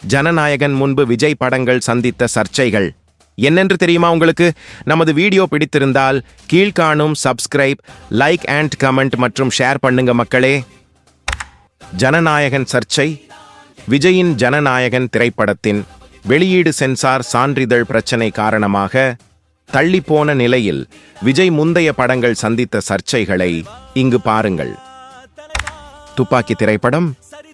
ஜனநாயகன் முன்பு விஜய் படங்கள் சந்தித்த சர்ச்சைகள் என்னென்று தெரியுமா உங்களுக்கு? நமது வீடியோ பிடித்திருந்தால் கீழ்காணும் சப்ஸ்கிரைப், லைக் அண்ட் கமெண்ட் மற்றும் ஷேர் பண்ணுங்க மக்களே. ஜனநாயகன் சர்ச்சை. விஜயின் ஜனநாயகன் திரைப்படத்தின் வெளியீடு சென்சார் சான்றிதழ் பிரச்சினை காரணமாக தள்ளிப்போன நிலையில் விஜய் முந்தைய படங்கள் சந்தித்த சர்ச்சைகளை இங்கு பாருங்கள். துப்பாக்கி திரைப்படம்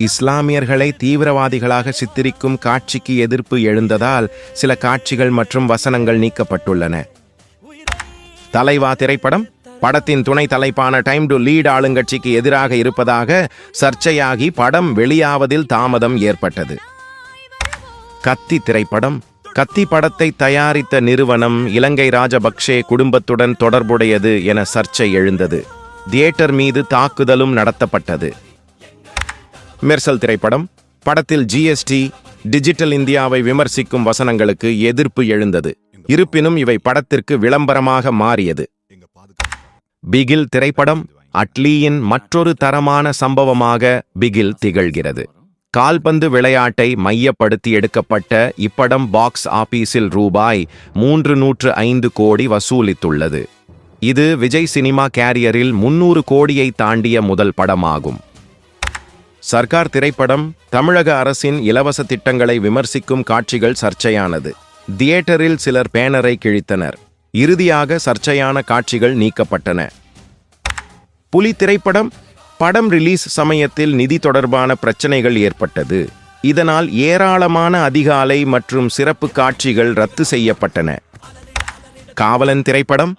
இஸ்லாமியர்களை தீவிரவாதிகளாக சித்தரிக்கும் காட்சிக்கு எதிர்ப்பு எழுந்ததால் சில காட்சிகள் மற்றும் வசனங்கள் நீக்கப்பட்டுள்ளன. தலைவா திரைப்படம் படத்தின் துணை தலைப்பான டைம் டு லீட் ஆளுங்கட்சிக்கு எதிராக இருப்பதாக சர்ச்சையாகி படம் வெளியாவதில் தாமதம் ஏற்பட்டது. கத்தி திரைப்படம். கத்தி படத்தை தயாரித்த நிறுவனம் இலங்கை ராஜபக்சே குடும்பத்துடன் தொடர்புடையது என சர்ச்சை எழுந்தது. தியேட்டர் மீது தாக்குதலும் நடத்தப்பட்டது. மெர்சல் திரைப்படம். படத்தில் ஜிஎஸ்டி, டிஜிட்டல் இந்தியாவை விமர்சிக்கும் வசனங்களுக்கு எதிர்ப்பு எழுந்தது. இருப்பினும் இவை படத்திற்கு விளம்பரமாக மாறியது. பிகில் திரைப்படம். அட்லியின் மற்றொரு தரமான சம்பவமாக பிகில் திகழ்கிறது. கால்பந்து விளையாட்டை மையப்படுத்தி எடுக்கப்பட்ட இப்படம் பாக்ஸ் ஆபீஸில் ரூபாய் 305 கோடி வசூலித்துள்ளது. இது விஜய் சினிமா கேரியரில் 300 கோடியை தாண்டிய முதல் படமாகும். சர்க்கார் திரைப்படம். தமிழக அரசின் இலவச திட்டங்களை விமர்சிக்கும் காட்சிகள் சர்ச்சையானது. தியேட்டரில் சிலர் பேனரை கிழித்தனர். இறுதியாக சர்ச்சையான காட்சிகள் நீக்கப்பட்டன. புலி திரைப்படம். படம் ரிலீஸ் சமயத்தில் நிதி தொடர்பான பிரச்சனைகள் ஏற்பட்டது. இதனால் ஏராளமான அதிகாலை மற்றும் சிறப்பு காட்சிகள் ரத்து செய்யப்பட்டன. காவலன் திரைப்படம்.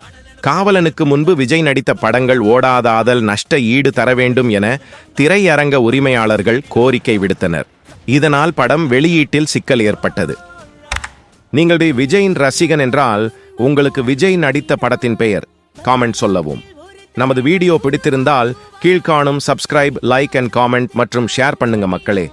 காவலனுக்கு முன்பு விஜய் நடித்த படங்கள் ஓடாதாதல் நஷ்ட ஈடு தர வேண்டும் என திரையரங்க உரிமையாளர்கள் கோரிக்கை விடுத்தனர். இதனால் படம் வெளியீட்டில் சிக்கல் ஏற்பட்டது. நீங்கள் விஜயின் ரசிகன் என்றால் உங்களுக்கு விஜய் நடித்த படத்தின் பெயர் காமெண்ட் சொல்லவும். நமது வீடியோ பிடித்திருந்தால் கீழ்காணும் சப்ஸ்கிரைப், லைக் அண்ட் காமெண்ட் மற்றும் ஷேர் பண்ணுங்க மக்களே.